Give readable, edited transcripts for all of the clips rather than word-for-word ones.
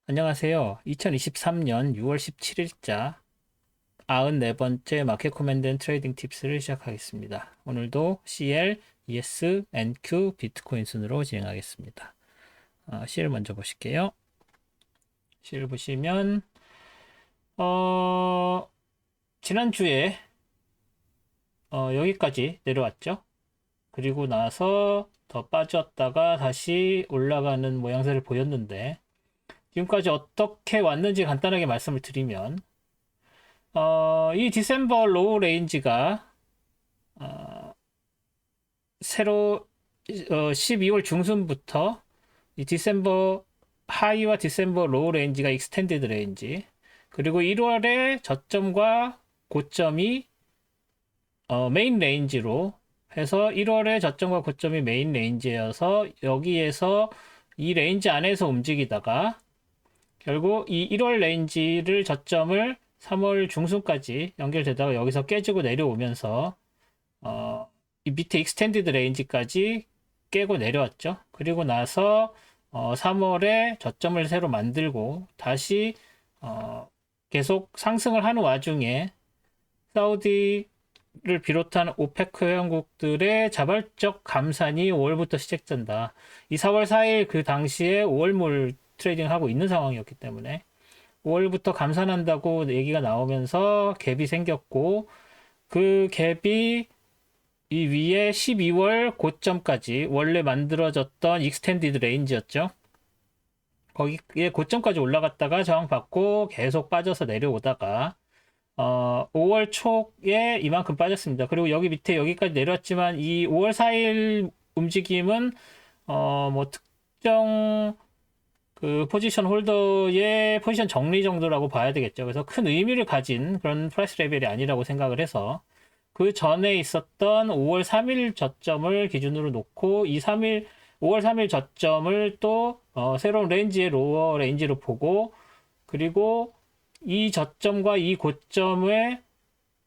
안녕하세요. 2023년 6월 17일자 94번째 마켓 코멘드 앤 트레이딩 팁스를 시작하겠습니다. 오늘도 CL, ES, NQ, 비트코인 순으로 진행하겠습니다. CL 먼저 보실게요. CL 보시면 지난주에 여기까지 내려왔죠. 그리고 나서 더 빠졌다가 다시 올라가는 모양새를 보였는데 지금까지 어떻게 왔는지 간단하게 말씀을 드리면 이 디셈버 로우 레인지가 새로 12월 중순부터 이 디셈버 하이와 디셈버 로우 레인지가 익스텐디드 레인지, 그리고 1월에 저점과 고점이 메인 레인지로 해서 1월에 저점과 고점이 메인 레인지여서 여기에서 이 레인지 안에서 움직이다가 결국 이 1월 레인지를 저점을 3월 중순까지 연결되다가 여기서 깨지고 내려오면서 이 밑에 익스텐디드 레인지까지 깨고 내려왔죠. 그리고 나서 3월에 저점을 새로 만들고 다시 계속 상승을 하는 와중에 사우디를 비롯한 오페크 회원국들의 자발적 감산이 5월부터 시작된다. 이 4월 4일 그 당시에 5월몰 트레이딩 하고 있는 상황이었기 때문에 5월부터 감산한다고 얘기가 나오면서 갭이 생겼고, 그 갭이 이 위에 12월 고점까지 원래 만들어졌던 익스텐디드 레인지였죠. 거기에 고점까지 올라갔다가 저항받고 계속 빠져서 내려오다가 5월 초에 이만큼 빠졌습니다. 그리고 여기 밑에 여기까지 내려왔지만 이 5월 4일 움직임은 뭐 특정 그 포지션 홀더의 포지션 정리 정도라고 봐야 되겠죠. 그래서 큰 의미를 가진 그런 프라이스 레벨이 아니라고 생각을 해서 그 전에 있었던 5월 3일 저점을 기준으로 놓고 이 3일 5월 3일 저점을 또 새로운 레인지의 로어 레인지로 보고, 그리고 이 저점과 이 고점의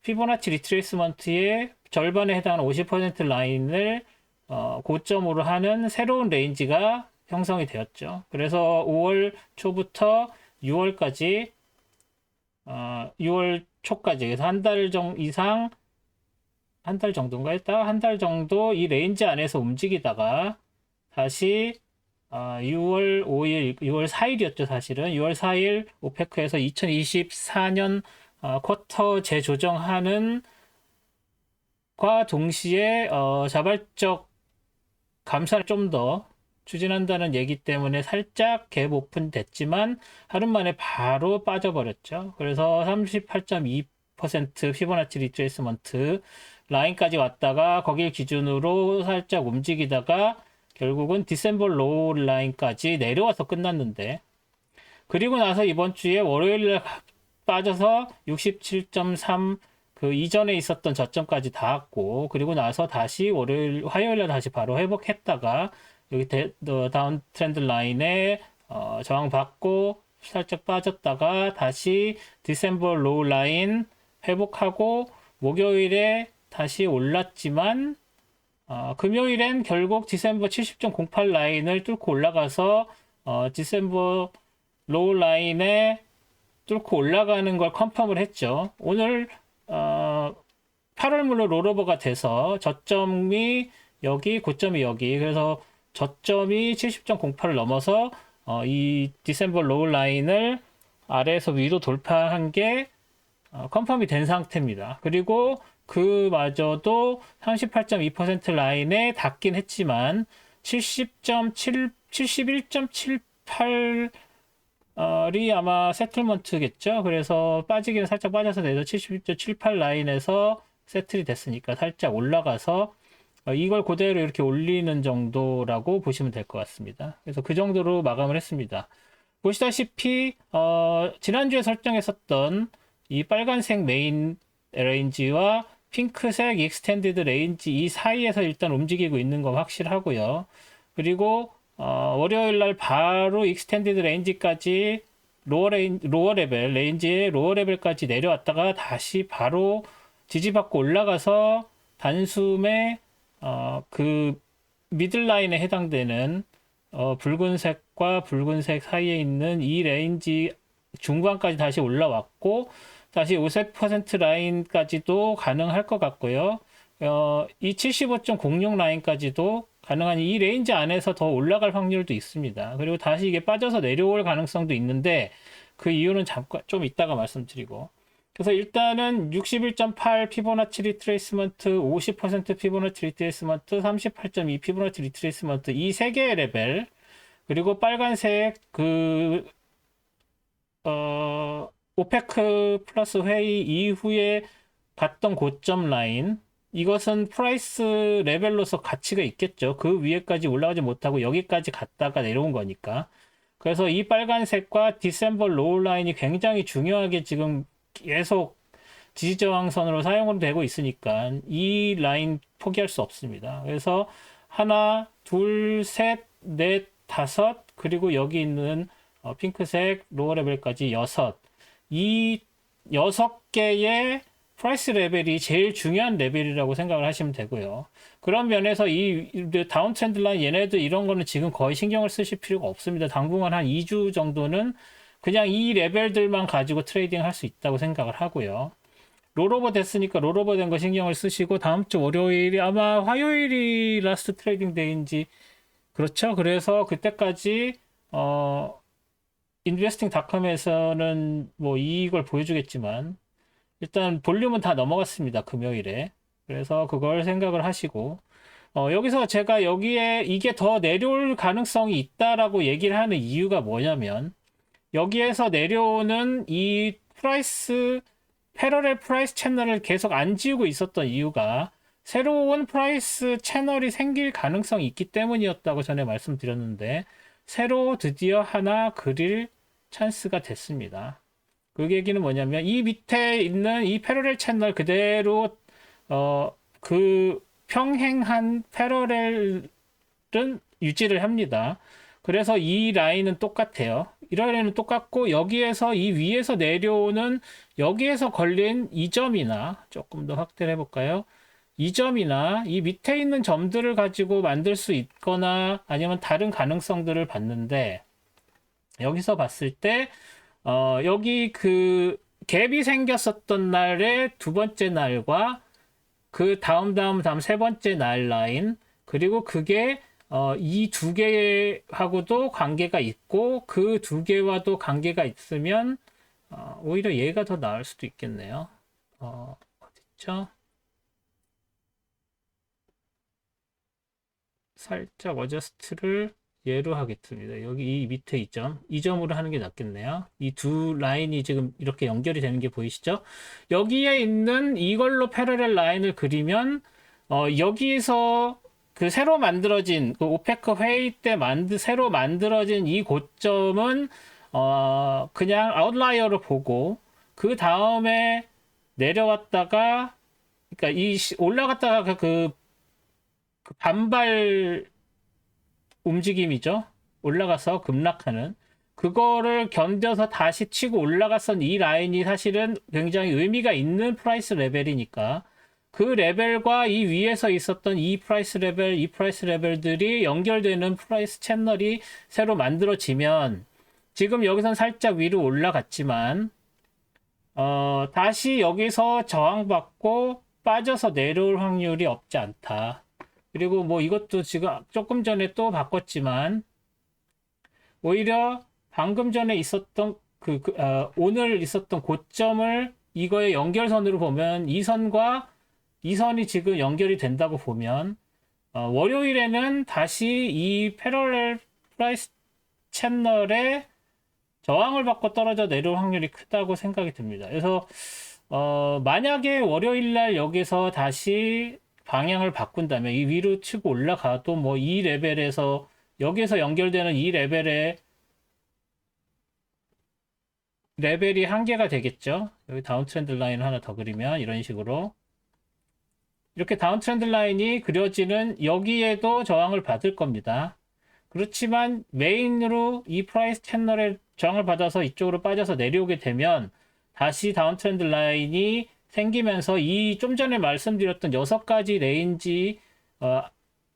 피보나치 리트레이스먼트의 절반에 해당하는 50% 라인을 고점으로 하는 새로운 레인지가 형성이 되었죠. 그래서 5월 초부터 6월까지 6월 초까지 그래서 한 달 이상 한 달 정도인가 했다 한 달 정도 이 레인지 안에서 움직이다가 다시 6월 5일, 6월 4일이었죠, 사실은. 6월 4일 오페크에서 2024년 쿼터 재조정하는 과 동시에 자발적 감산을 좀 더 추진한다는 얘기 때문에 살짝 갭 오픈 됐지만 하루 만에 바로 빠져버렸죠. 그래서 38.2% 피보나치 리트레이스먼트 라인까지 왔다가 거길 기준으로 살짝 움직이다가 결국은 디셈버 로우 라인까지 내려와서 끝났는데, 그리고 나서 이번 주에 월요일에 빠져서 67.3 그 이전에 있었던 저점까지 닿았고, 그리고 나서 다시 화요일에 다시 바로 회복했다가 여기 다운 트렌드 라인에 저항받고 살짝 빠졌다가 다시 디셈버 로우 라인 회복하고 목요일에 다시 올랐지만 금요일엔 결국 디셈버 70.08 라인을 뚫고 올라가서 디셈버 로우 라인에 뚫고 올라가는 걸 컨펌을 했죠. 오늘 8월물로 롤오버가 돼서 저점이 여기, 고점이 여기. 그래서 저점이 70.08을 넘어서 이 디셈버 로우 라인을 아래에서 위로 돌파한 게 컨펌이 된 상태입니다. 그리고 그마저도 38.2% 라인에 닿긴 했지만 71.78이 아마 세틀먼트겠죠. 그래서 빠지기는 살짝 빠져서 내서 71.78 라인에서 세틀이 됐으니까 살짝 올라가서 이걸 그대로 이렇게 올리는 정도라고 보시면 될 것 같습니다. 그래서 그 정도로 마감을 했습니다. 보시다시피 지난주에 설정했었던 이 빨간색 메인 레인지와 핑크색 익스텐디드 레인지 이 사이에서 일단 움직이고 있는 거 확실하고요. 그리고 월요일 날 바로 익스텐디드 레인지까지 로어 레벨 레인지의 로어 레벨까지 내려왔다가 다시 바로 지지받고 올라가서 단숨에 그 미들라인에 해당되는 붉은색 빨간색과 붉은색 사이에 있는 이 레인지 중간까지 다시 올라왔고, 다시 50% 라인까지도 가능할 것 같고요. 이 75.06 라인까지도 가능한 이 레인지 안에서 더 올라갈 확률도 있습니다. 그리고 다시 이게 빠져서 내려올 가능성도 있는데, 그 이유는 잠깐 좀 이따가 말씀드리고. 그래서 일단은 61.8 피보나치 리트레이스먼트, 50% 피보나치 리트레이스먼트, 38.2 피보나치 리트레이스먼트, 이 세 개의 레벨, 그리고 빨간색 오페크 플러스 회의 이후에 봤던 고점 라인, 이것은 프라이스 레벨로서 가치가 있겠죠. 그 위에까지 올라가지 못하고 여기까지 갔다가 내려온 거니까. 그래서 이 빨간색과 디셈버 로우 라인이 굉장히 중요하게 지금 계속 지지저항선으로 사용은 되고 있으니까 이 라인 포기할 수 없습니다. 그래서 하나, 둘, 셋, 넷, 다섯, 그리고 여기 있는 핑크색 로어 레벨까지 여섯. 이 여섯 개의 프라이스 레벨이 제일 중요한 레벨이라고 생각을 하시면 되고요. 그런 면에서 이 다운 트렌드 라인 얘네들 이런 거는 지금 거의 신경을 쓰실 필요가 없습니다. 당분간 한 2주 정도는 그냥 이 레벨들만 가지고 트레이딩 할 수 있다고 생각을 하고요. 롤오버 됐으니까 롤오버 된 거 신경을 쓰시고, 다음 주 월요일이 아마 화요일이 라스트 트레이딩 데이인지, 그렇죠. 그래서 그때까지 인베스팅닷컴에서는 뭐 이걸 보여주겠지만 일단 볼륨은 다 넘어갔습니다. 금요일에. 그래서 그걸 생각을 하시고, 여기서 제가 여기에 이게 더 내려올 가능성이 있다라고 얘기를 하는 이유가 뭐냐면, 여기에서 내려오는 이 패러렐 프라이스 채널을 계속 안 지우고 있었던 이유가 새로운 프라이스 채널이 생길 가능성이 있기 때문이었다고 전에 말씀드렸는데, 새로 드디어 하나 그릴 찬스가 됐습니다. 그 얘기는 뭐냐면, 이 밑에 있는 이 패러렐 채널 그대로 그 평행한 패러렐은 유지를 합니다. 그래서 이 라인은 똑같아요. 이 라인은 똑같고, 여기에서 이 위에서 내려오는 여기에서 걸린 이 점이나, 조금 더 확대를 해볼까요? 이 점이나 이 밑에 있는 점들을 가지고 만들 수 있거나 아니면 다른 가능성들을 봤는데, 여기서 봤을 때 여기 그 갭이 생겼었던 날의 두 번째 날과 그 다음 세 번째 날 라인, 그리고 그게 이 두 개하고도 관계가 있고, 그 두 개와도 관계가 있으면 오히려 얘가 더 나을 수도 있겠네요. 어딨죠? 살짝 어저스트를 얘로 하겠습니다. 여기 이 밑에 이 점으로 하는 게 낫겠네요. 이 두 라인이 지금 이렇게 연결이 되는 게 보이시죠? 여기에 있는 이걸로 패러렐 라인을 그리면 여기서 그 새로 만들어진 그 오페크 회의 때 새로 만들어진 이 고점은 그냥 아웃라이어로 보고, 그 다음에 내려왔다가, 그러니까 올라갔다가 그 반발 움직임이죠. 올라가서 급락하는 그거를 견뎌서 다시 치고 올라갔던 이 라인이 사실은 굉장히 의미가 있는 프라이스 레벨이니까, 그 레벨과 이 위에서 있었던 이 프라이스 레벨들이 연결되는 프라이스 채널이 새로 만들어지면, 지금 여기선 살짝 위로 올라갔지만 다시 여기서 저항받고 빠져서 내려올 확률이 없지 않다. 그리고 뭐 이것도 지금 조금 전에 또 바꿨지만, 오히려 방금 전에 있었던 오늘 있었던 고점을 이거의 연결선으로 보면, 이 선이 지금 연결이 된다고 보면 월요일에는 다시 이 패러렐 프라이스 채널에 저항을 받고 떨어져 내려올 확률이 크다고 생각이 듭니다. 그래서 만약에 월요일날 여기서 다시 방향을 바꾼다면, 이 위로 치고 올라가도 뭐 이 레벨에서 여기에서 연결되는 이 레벨이 한계가 되겠죠. 여기 다운 트렌드 라인 하나 더 그리면 이런 식으로 이렇게 다운 트렌드 라인이 그려지는, 여기에도 저항을 받을 겁니다. 그렇지만 메인으로 이 프라이스 채널에 저항을 받아서 이쪽으로 빠져서 내려오게 되면 다시 다운 트렌드 라인이 생기면서 이 좀 전에 말씀드렸던 6가지 레인지,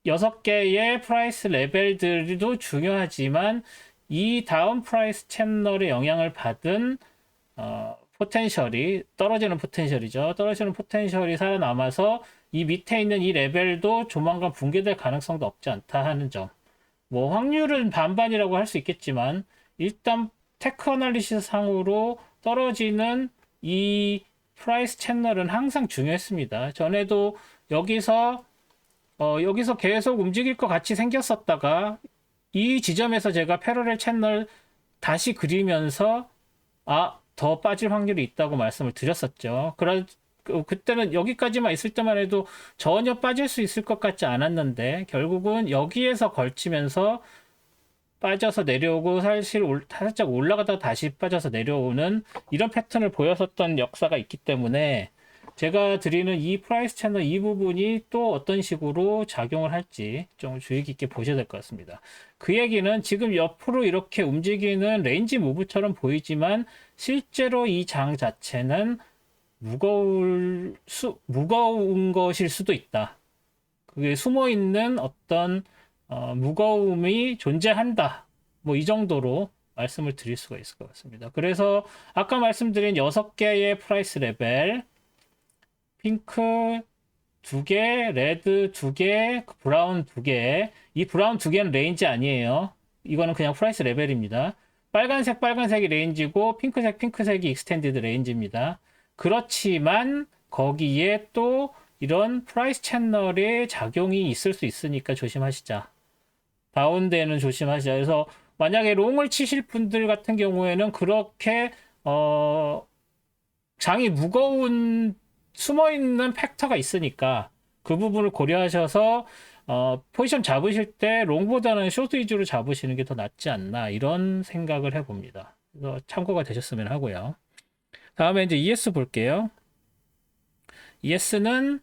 6개의 프라이스 레벨들도 중요하지만 이 다운 프라이스 채널의 영향을 받은 포텐셜이 떨어지는 포텐셜이죠. 떨어지는 포텐셜이 살아남아서 이 밑에 있는 이 레벨도 조만간 붕괴될 가능성도 없지 않다 하는 점. 뭐 확률은 반반이라고 할 수 있겠지만 일단 테크 어널리시스 상으로 떨어지는 이 프라이스 채널은 항상 중요했습니다. 전에도 여기서 계속 움직일 것 같이 생겼었다가 이 지점에서 제가 패러렐 채널 다시 그리면서 더 빠질 확률이 있다고 말씀을 드렸었죠. 그때는 여기까지만 있을 때만 해도 전혀 빠질 수 있을 것 같지 않았는데 결국은 여기에서 걸치면서 빠져서 내려오고 사실 살짝 올라가다 다시 빠져서 내려오는 이런 패턴을 보였었던 역사가 있기 때문에 제가 드리는 이 프라이스 채널 이 부분이 또 어떤 식으로 작용을 할지 좀 주의 깊게 보셔야 될 것 같습니다. 그 얘기는 지금 옆으로 이렇게 움직이는 레인지 무브처럼 보이지만 실제로 이 장 자체는 무거운 것일 수도 있다. 그게 숨어 있는 어떤 무거움이 존재한다. 뭐 이 정도로 말씀을 드릴 수가 있을 것 같습니다. 그래서 아까 말씀드린 6개의 프라이스 레벨, 핑크 2개, 레드 2개, 브라운 2개. 이 브라운 2개는 레인지 아니에요. 이거는 그냥 프라이스 레벨입니다. 빨간색이 레인지고 핑크색이 익스텐디드 레인지입니다. 그렇지만 거기에 또 이런 프라이스 채널의 작용이 있을 수 있으니까 조심하시자. 다운되는 조심하시자. 그래서 만약에 롱을 치실 분들 같은 경우에는 그렇게 장이 무거운 숨어있는 팩터가 있으니까 그 부분을 고려하셔서 포지션 잡으실 때 롱보다는 쇼트 위주로 잡으시는 게 더 낫지 않나 이런 생각을 해봅니다. 그래서 참고가 되셨으면 하고요. 다음에 이제 ES 볼게요. ES는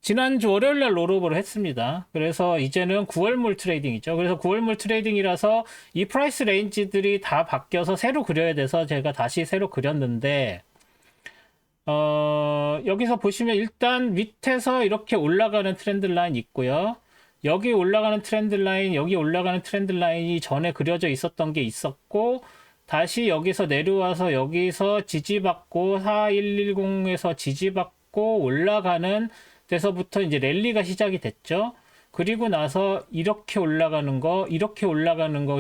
지난주 월요일날 롤오버를 했습니다. 그래서 이제는 9월물 트레이딩이죠. 그래서 9월물 트레이딩이라서 이 프라이스 레인지들이 다 바뀌어서 새로 그려야 돼서 제가 다시 새로 그렸는데 여기서 보시면 일단 밑에서 이렇게 올라가는 트렌드 라인 있고요. 여기 올라가는 트렌드 라인, 여기 올라가는 트렌드 라인이 전에 그려져 있었던 게 있었고 다시 여기서 내려와서 여기서 지지받고 4110에서 지지받고 올라가는 데서부터 이제 랠리가 시작이 됐죠. 그리고 나서 이렇게 올라가는 거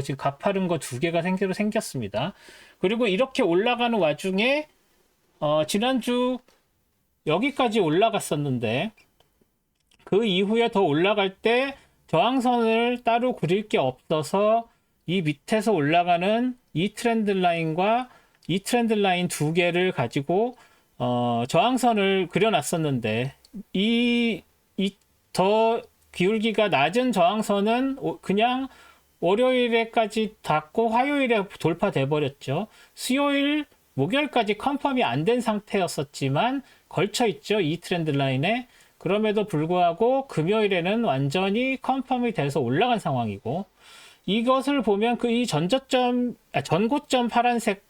지금 가파른 거 2개가 새로 생겼습니다. 그리고 이렇게 올라가는 와중에 지난주 여기까지 올라갔었는데 그 이후에 더 올라갈 때 저항선을 따로 그릴 게 없어서 이 밑에서 올라가는 이 트렌드 라인과 이 트렌드 라인 2개를 가지고 저항선을 그려놨었는데 이 더 기울기가 낮은 저항선은 그냥 월요일에까지 닿고 화요일에 돌파돼 버렸죠. 수요일 목요일까지 컨펌이 안 된 상태였었지만 걸쳐 있죠. 이 트렌드 라인에. 그럼에도 불구하고 금요일에는 완전히 컨펌이 돼서 올라간 상황이고 이것을 보면 이 전고점 파란색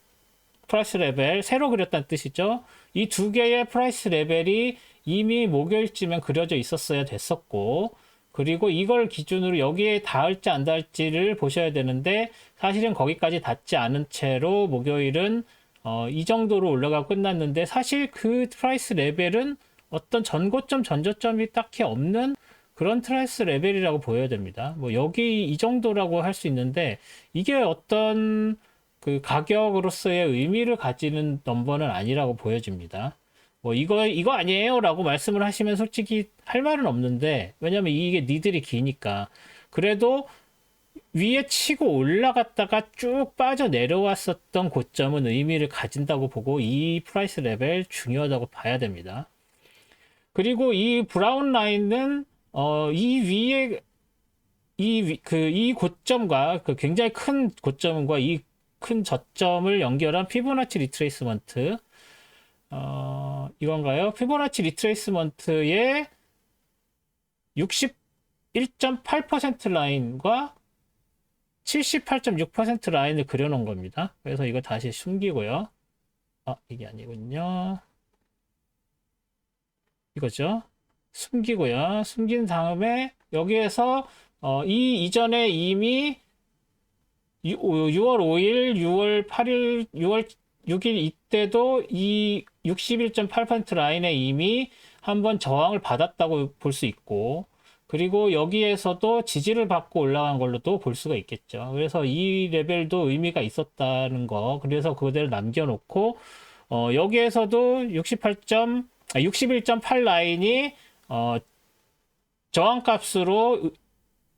프라이스 레벨 새로 그렸다는 뜻이죠. 이 2개의 프라이스 레벨이 이미 목요일쯤엔 그려져 있었어야 됐었고 그리고 이걸 기준으로 여기에 닿을지 안 닿을지를 보셔야 되는데 사실은 거기까지 닿지 않은 채로 목요일은 이 정도로 올라가고 끝났는데 사실 그 프라이스 레벨은 어떤 전고점, 전저점이 딱히 없는 그런 프라이스 레벨이라고 보여야 됩니다. 뭐 여기 이 정도라고 할 수 있는데 이게 어떤 그 가격으로서의 의미를 가지는 넘버는 아니라고 보여집니다. 뭐 이거 아니에요 라고 말씀을 하시면 솔직히 할 말은 없는데 왜냐면 이게 니들이 기니까 그래도 위에 치고 올라갔다가 쭉 빠져 내려왔었던 고점은 의미를 가진다고 보고 이 프라이스 레벨 중요하다고 봐야 됩니다. 그리고 이 브라운 라인은 이 위에 이 고점과 그 굉장히 큰 고점과 이 큰 저점을 연결한 피보나치 리트레이스먼트 이건가요? 피보나치 리트레이스먼트의 61.8% 라인과 78.6% 라인을 그려놓은 겁니다. 그래서 이거 다시 숨기고요. 이게 아니군요. 이거죠. 숨기고요. 숨긴 다음에 여기에서 이전에 이미 6월 5일, 6월 8일, 6월 6일 이때도 이 61.8% 라인에 이미 한번 저항을 받았다고 볼 수 있고, 그리고 여기에서도 지지를 받고 올라간 걸로도 볼 수가 있겠죠. 그래서 이 레벨도 의미가 있었다는 거. 그래서 그대로 남겨놓고, 여기에서도 61.8 라인이, 저항값으로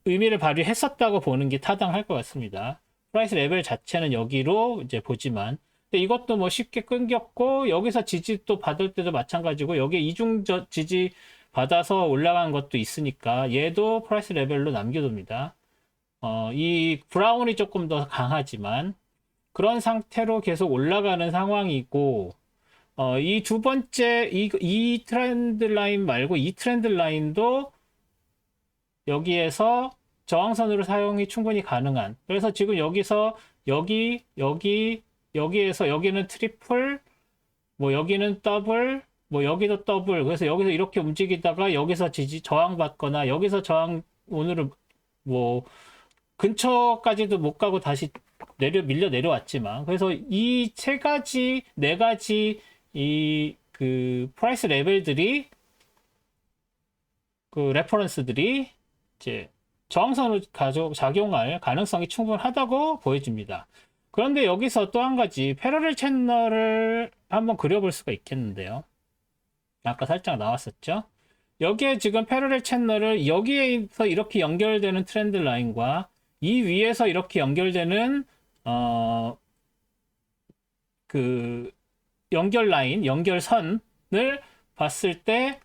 의미를 발휘했었다고 보는 게 타당할 것 같습니다. 프라이스 레벨 자체는 여기로 이제 보지만, 근데 이것도 뭐 쉽게 끊겼고, 여기서 지지 또 받을 때도 마찬가지고, 여기에 이중 지지 받아서 올라간 것도 있으니까, 얘도 프라이스 레벨로 남겨둡니다. 이 브라운이 조금 더 강하지만, 그런 상태로 계속 올라가는 상황이고, 이 두 번째, 이 트렌드 라인 말고, 이 트렌드 라인도 여기에서 저항선으로 사용이 충분히 가능한. 그래서 지금 여기서 여기에서 여기는 트리플, 뭐 여기는 더블, 뭐 여기도 더블. 그래서 여기서 이렇게 움직이다가 여기서 저항받거나 여기서 저항 오늘은 뭐 근처까지도 못 가고 다시 밀려 내려왔지만, 그래서 이 세 가지, 네 가지 이 그 프라이스 레벨들이, 그 레퍼런스들이 이제 저항선으로 작용할 가능성이 충분하다고 보여집니다. 그런데 여기서 또 한 가지 패러렐 채널을 한번 그려볼 수가 있겠는데요. 아까 살짝 나왔었죠. 여기에 지금 패러렐 채널을 여기에서 이렇게 연결되는 트렌드 라인과 이 위에서 이렇게 연결되는 그 연결 라인, 연결선을 봤을 때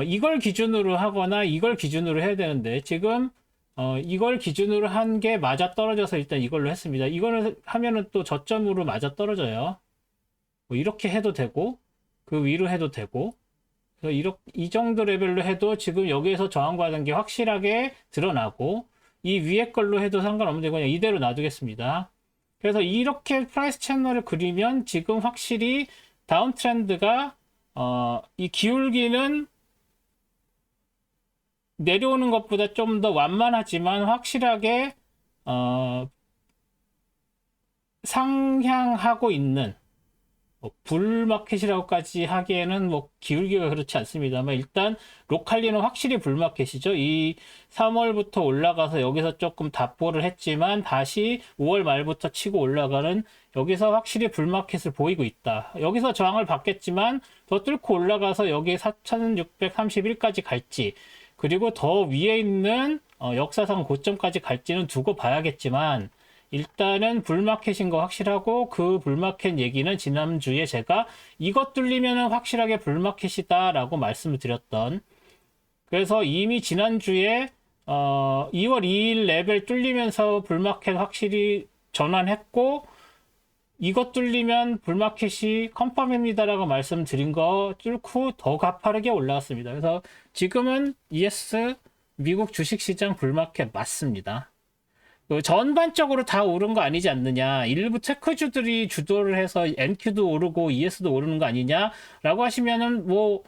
이걸 기준으로 하거나 이걸 기준으로 해야 되는데, 지금 이걸 기준으로 한 게 맞아 떨어져서 일단 이걸로 했습니다. 이거를 하면은 또 저점으로 맞아 떨어져요. 뭐 이렇게 해도 되고, 그 위로 해도 되고, 그래서 이 정도 레벨로 해도 지금 여기에서 저항받은 게 확실하게 드러나고, 이 위에 걸로 해도 상관없는데 그냥 이대로 놔두겠습니다. 그래서 이렇게 프라이스 채널을 그리면 지금 확실히 다운 트렌드가 이 기울기는 내려오는 것보다 좀 더 완만하지만 확실하게 상향하고 있는, 불마켓이라고까지 하기에는 뭐 기울기가 그렇지 않습니다만, 일단 로컬리는 확실히 불마켓이죠. 이 3월부터 올라가서 여기서 조금 답보를 했지만 다시 5월 말부터 치고 올라가는, 여기서 확실히 불마켓을 보이고 있다. 여기서 저항을 받겠지만 더 뚫고 올라가서 여기 4631까지 갈지, 그리고 더 위에 있는 역사상 고점까지 갈지는 두고 봐야겠지만, 일단은 불마켓인 거 확실하고, 그 불마켓 얘기는 지난주에 제가 이것 뚫리면은 확실하게 불마켓이다 라고 말씀을 드렸던, 그래서 이미 지난주에 2월 2일 레벨 뚫리면서 불마켓 확실히 전환했고, 이것 뚫리면 불마켓이 컨펌입니다라고 말씀드린 거 뚫고 더 가파르게 올라왔습니다. 그래서 지금은 ES 미국 주식시장 불마켓 맞습니다. 전반적으로 다 오른 거 아니지 않느냐, 일부 테크주들이 주도를 해서 NQ도 오르고 ES도 오르는 거 아니냐라고 하시면은 뭐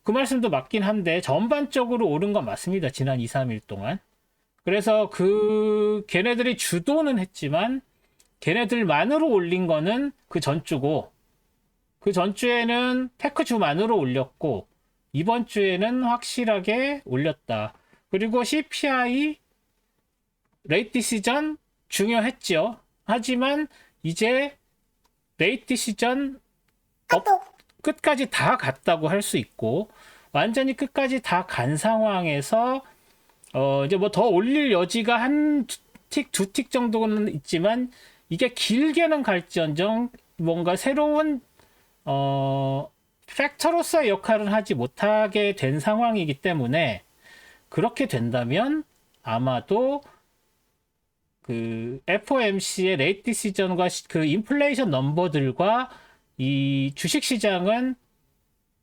그 말씀도 맞긴 한데, 전반적으로 오른 건 맞습니다. 지난 2, 3일 동안. 그래서 걔네들이 주도는 했지만 걔네들만으로 올린 거는 그 전주고, 그 전주에는 테크주만으로 올렸고, 이번 주에는 확실하게 올렸다. 그리고 CPI 레이트 디시전 중요했죠. 하지만 이제 레이트 디시전 끝까지 다 갔다고 할 수 있고, 완전히 끝까지 다 간 상황에서 이제 뭐 더 올릴 여지가 한 두 틱 정도는 있지만, 이게 길게는 갈지언정 뭔가 새로운 팩터로서의 역할을 하지 못하게 된 상황이기 때문에, 그렇게 된다면 아마도 그 FOMC의 레이트 디시전과 그 인플레이션 넘버들과 이 주식시장은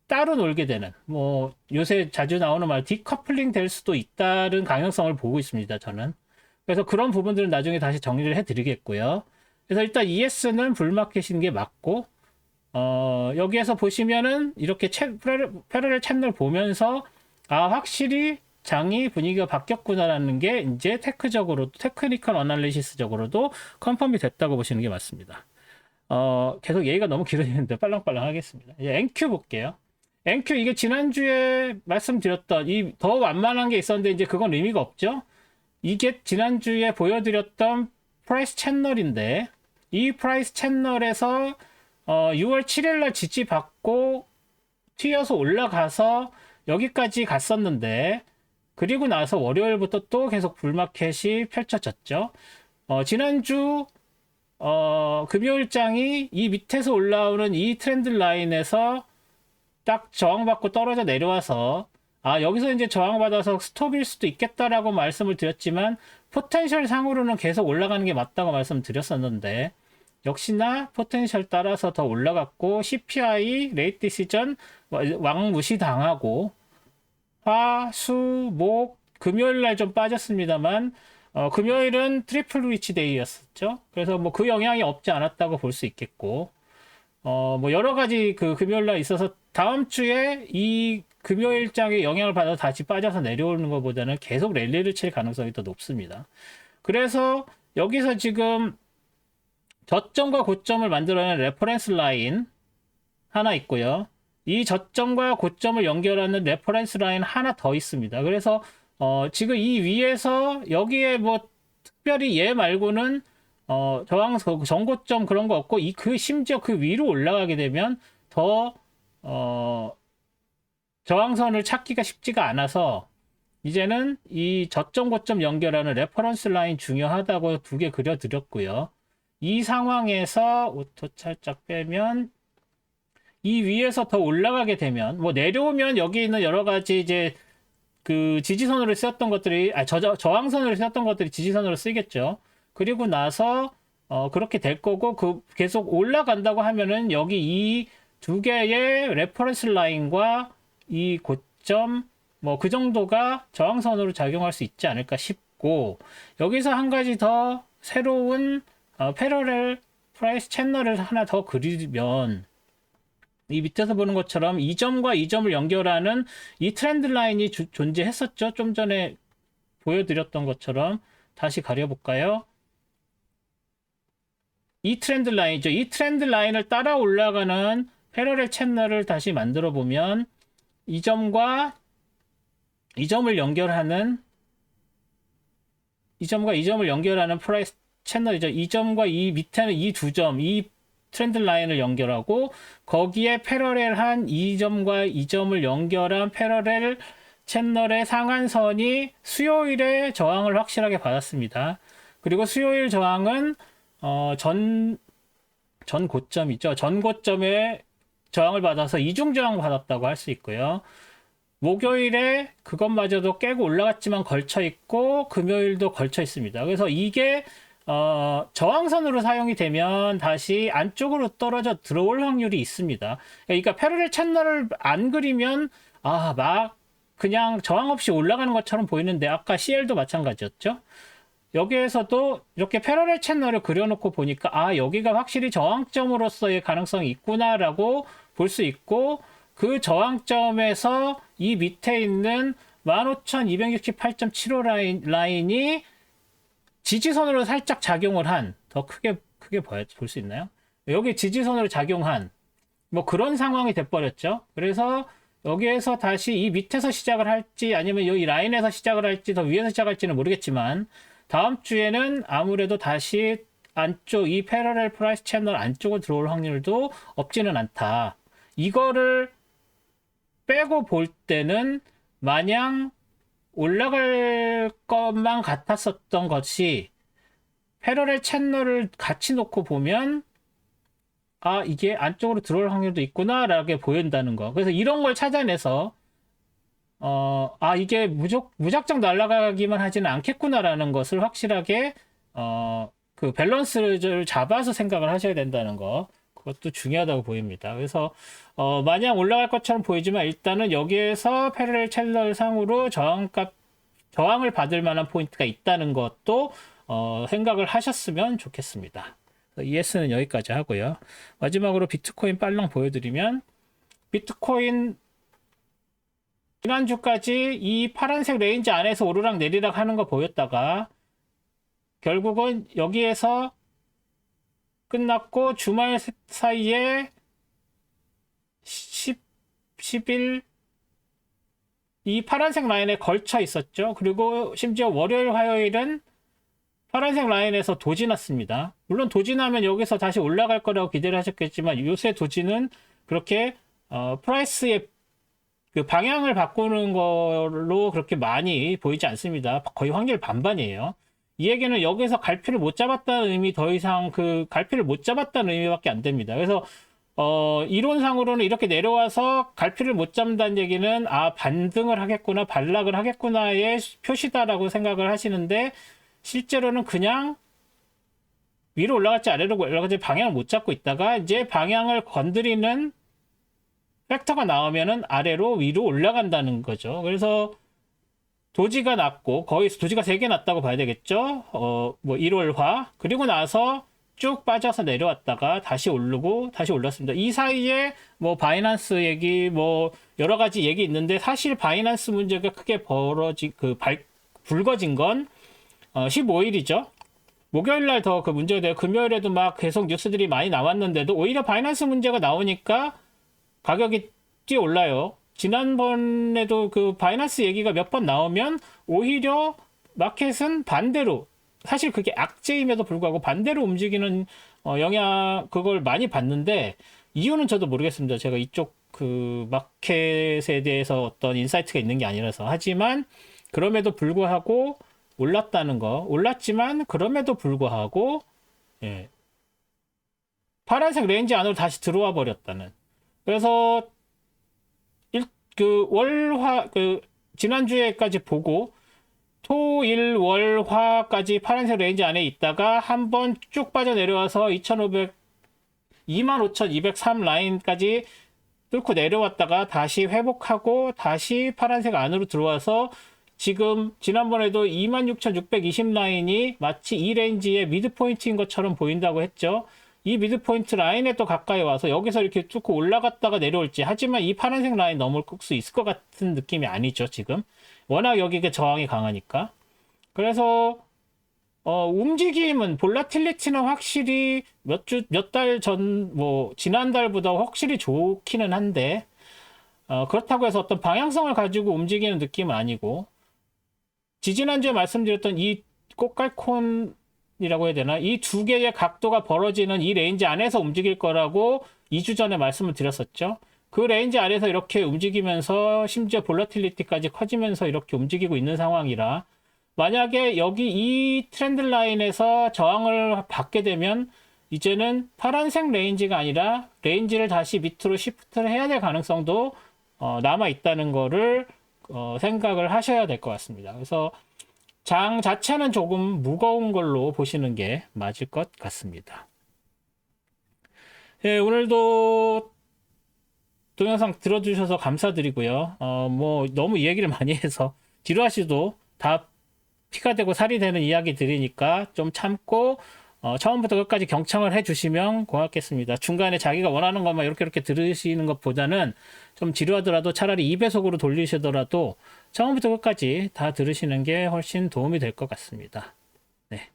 따로 놀게 되는, 뭐 요새 자주 나오는 말 디커플링 될 수도 있다는 가능성을 보고 있습니다, 저는. 그래서 그런 부분들은 나중에 다시 정리를 해드리겠고요. 그래서 일단 ES는 불마켓인 게 맞고, 여기에서 보시면은 이렇게 패러렐 채널 보면서, 확실히 장이 분위기가 바뀌었구나라는 게 이제 테크니컬 어널리시스적으로도 컨펌이 됐다고 보시는 게 맞습니다. 계속 얘기가 너무 길어지는데 빨랑빨랑 하겠습니다. 이제 NQ 볼게요. NQ 이게 지난주에 말씀드렸던 이 더 완만한 게 있었는데 이제 그건 의미가 없죠. 이게 지난주에 보여드렸던 프라이스 채널인데 이 프라이스 채널에서 6월 7일날 지지받고 튀어서 올라가서 여기까지 갔었는데 그리고 나서 월요일부터 또 계속 불마켓이 펼쳐졌죠. 지난주 금요일장이 이 밑에서 올라오는 이 트렌드 라인에서 딱 저항받고 떨어져 내려와서 여기서 이제 저항받아서 스톱일 수도 있겠다라고 말씀을 드렸지만 포텐셜 상으로는 계속 올라가는 게 맞다고 말씀드렸었는데 역시나 포텐셜 따라서 더 올라갔고 CPI 레이트 디시전 왕무시 당하고 화, 수, 목 금요일 날 좀 빠졌습니다만 금요일은 트리플 위치 데이였었죠. 그래서 뭐 그 영향이 없지 않았다고 볼 수 있겠고 뭐 여러 가지 그 금요일 날 있어서 다음 주에 이 금요일장에 영향을 받아서 다시 빠져서 내려오는 것보다는 계속 랠리를 칠 가능성이 더 높습니다. 그래서 여기서 지금 저점과 고점을 만들어내는 레퍼런스 라인 하나 있고요. 이 저점과 고점을 연결하는 레퍼런스 라인 하나 더 있습니다. 그래서 지금 이 위에서 여기에 뭐 특별히 얘 말고는 저항 전고점 그런 거 없고 심지어 그 위로 올라가게 되면 더 저항선을 찾기가 쉽지가 않아서 이제는 이 저점 고점 연결하는 레퍼런스 라인 중요하다고 두 개 그려드렸고요. 이 상황에서 오토 살짝 빼면 이 위에서 더 올라가게 되면 뭐 내려오면 여기 있는 여러 가지 이제 그 지지선으로 쓰였던 것들이 저항선으로 쓰였던 것들이 지지선으로 쓰이겠죠. 그리고 나서 그렇게 될 거고 계속 올라간다고 하면은 여기 이 두 개의 레퍼런스 라인과 이 고점 뭐 그 정도가 저항선으로 작용할 수 있지 않을까 싶고 여기서 한 가지 더 새로운 패러렐 프라이스 채널을 하나 더 그리면 이 밑에서 보는 것처럼 이 점과 이 점을 연결하는 이 트렌드 라인이 존재했었죠. 좀 전에 보여드렸던 것처럼 다시 가려볼까요? 이 트렌드 라인이죠. 이 트렌드 라인을 따라 올라가는 패러렐 채널을 다시 만들어 보면 이 점과 이 점을 연결하는 프라이스 채널이죠. 이 점과 이 밑에는 이 두 점, 이 트렌드 라인을 연결하고 거기에 패러렐한 이 점과 이 점을 연결한 패러렐 채널의 상한선이 수요일에 저항을 확실하게 받았습니다. 그리고 수요일 저항은 전 고점이죠. 전 고점에 저항을 받아서 이중 저항 받았다고 할 수 있고요. 목요일에 그것마저도 깨고 올라갔지만 걸쳐 있고 금요일도 걸쳐 있습니다. 그래서 이게 저항선으로 사용이 되면 다시 안쪽으로 떨어져 들어올 확률이 있습니다. 그러니까 패러렐 채널을 안 그리면 막 그냥 저항 없이 올라가는 것처럼 보이는데 아까 CL도 마찬가지였죠. 여기에서도 이렇게 패러렐 채널을 그려놓고 보니까 여기가 확실히 저항점으로서의 가능성이 있구나라고 볼 수 있고 그 저항점에서 이 밑에 있는 15,268.75 라인이 지지선으로 살짝 작용을 한 더 크게 볼 수 있나요? 여기 지지선으로 작용한 뭐 그런 상황이 돼버렸죠. 그래서 여기에서 다시 이 밑에서 시작을 할지 아니면 이 라인에서 시작을 할지 더 위에서 시작할지는 모르겠지만 다음 주에는 아무래도 다시 안쪽 이 패러렐 프라이스 채널 안쪽으로 들어올 확률도 없지는 않다. 이거를 빼고 볼 때는 마냥 올라갈 것만 같았었던 것이 패러렐 채널을 같이 놓고 보면 이게 안쪽으로 들어올 확률도 있구나 라고 보인다는 거. 그래서 이런 걸 찾아내서 이게 무작정 날아가기만 하지는 않겠구나라는 것을 확실하게 그 밸런스를 잡아서 생각을 하셔야 된다는 거. 그것도 중요하다고 보입니다. 그래서 마냥 올라갈 것처럼 보이지만 일단은 여기에서 패러렐 채널 상으로 저항을 받을 만한 포인트가 있다는 것도 생각을 하셨으면 좋겠습니다. ES는 여기까지 하고요. 마지막으로 비트코인 빨랑 보여드리면 비트코인 지난주까지 이 파란색 레인지 안에서 오르락 내리락 하는 거 보였다가 결국은 여기에서 끝났고 주말 사이에 10일 이 파란색 라인에 걸쳐 있었죠. 그리고 심지어 월요일, 화요일은 파란색 라인에서 도지 났습니다. 물론 도지 나면 여기서 다시 올라갈 거라고 기대를 하셨겠지만 요새 도지는 그렇게 프라이스의 그 방향을 바꾸는 걸로 그렇게 많이 보이지 않습니다. 거의 확률 반반이에요. 이 얘기는 여기서 갈피를 못 잡았다는 의미, 더 이상 그 갈피를 못 잡았다는 의미밖에 안 됩니다. 그래서 이론상으로는 이렇게 내려와서 갈피를 못 잡는다는 얘기는 반등을 하겠구나, 반락을 하겠구나의 표시다라고 생각을 하시는데 실제로는 그냥 위로 올라갈지 아래로 올라갈지 방향을 못 잡고 있다가 이제 방향을 건드리는 팩터가 나오면은 아래로 위로 올라간다는 거죠. 그래서 도지가 났고 거의 도지가 3개 났다고 봐야 되겠죠. 뭐 1월화 그리고 나서 쭉 빠져서 내려왔다가 다시 오르고 다시 올랐습니다. 이 사이에 뭐 바이낸스 얘기 뭐 여러 가지 얘기 있는데 사실 바이낸스 문제가 크게 불거진 건 15일이죠. 목요일 날 더 그 문제가 돼요. 금요일에도 막 계속 뉴스들이 많이 나왔는데도 오히려 바이낸스 문제가 나오니까 가격이 뛰어 올라요. 지난번에도 그 바이낸스 얘기가 몇 번 나오면 오히려 마켓은 반대로 사실 그게 악재임에도 불구하고 반대로 움직이는 영향 그걸 많이 봤는데 이유는 저도 모르겠습니다. 제가 이쪽 그 마켓에 대해서 어떤 인사이트가 있는 게 아니라서 하지만 그럼에도 불구하고 올랐다는 거 올랐지만 그럼에도 불구하고 예. 파란색 레인지 안으로 다시 들어와 버렸다는 그래서 지난주에까지 보고 토, 일, 월, 화까지 파란색 레인지 안에 있다가 한번 쭉 빠져내려와서 25,203 라인까지 뚫고 내려왔다가 다시 회복하고 다시 파란색 안으로 들어와서 지금 지난번에도 26,620 라인이 마치 이 레인지의 미드포인트인 것처럼 보인다고 했죠. 이 미드포인트 라인에 또 가까이 와서 여기서 이렇게 뚫고 올라갔다가 내려올지 하지만 이 파란색 라인 넘을 수 있을 것 같은 느낌이 아니죠 지금 워낙 여기가 저항이 강하니까 그래서 움직임은 볼라틸리티는 확실히 몇 달 전 뭐 지난달보다 확실히 좋기는 한데 그렇다고 해서 어떤 방향성을 가지고 움직이는 느낌은 아니고 지지난주에 말씀드렸던 이 꽃갈콘 이라고 해야 되나? 이 두 개의 각도가 벌어지는 이 레인지 안에서 움직일 거라고 2주 전에 말씀을 드렸었죠. 그 레인지 안에서 이렇게 움직이면서 심지어 볼러틸리티까지 커지면서 이렇게 움직이고 있는 상황이라 만약에 여기 이 트렌드 라인에서 저항을 받게 되면 이제는 파란색 레인지가 아니라 레인지를 다시 밑으로 시프트를 해야 될 가능성도 남아 있다는 거를 생각을 하셔야 될 것 같습니다. 그래서 장 자체는 조금 무거운 걸로 보시는 게 맞을 것 같습니다. 예, 오늘도 동영상 들어주셔서 감사드리고요. 뭐 너무 이야기를 많이 해서 지루하시도 다 피가 되고 살이 되는 이야기 드리니까 좀 참고 처음부터 끝까지 경청을 해주시면 고맙겠습니다. 중간에 자기가 원하는 것만 이렇게 들으시는 것보다는 좀 지루하더라도 차라리 2배속으로 돌리시더라도 처음부터 끝까지 다 들으시는 게 훨씬 도움이 될 것 같습니다. 네.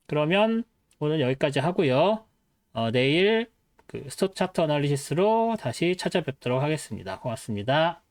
그러면 오늘 여기까지 하고요. 내일 그 스톱 차트 어널리시스로 다시 찾아뵙도록 하겠습니다. 고맙습니다.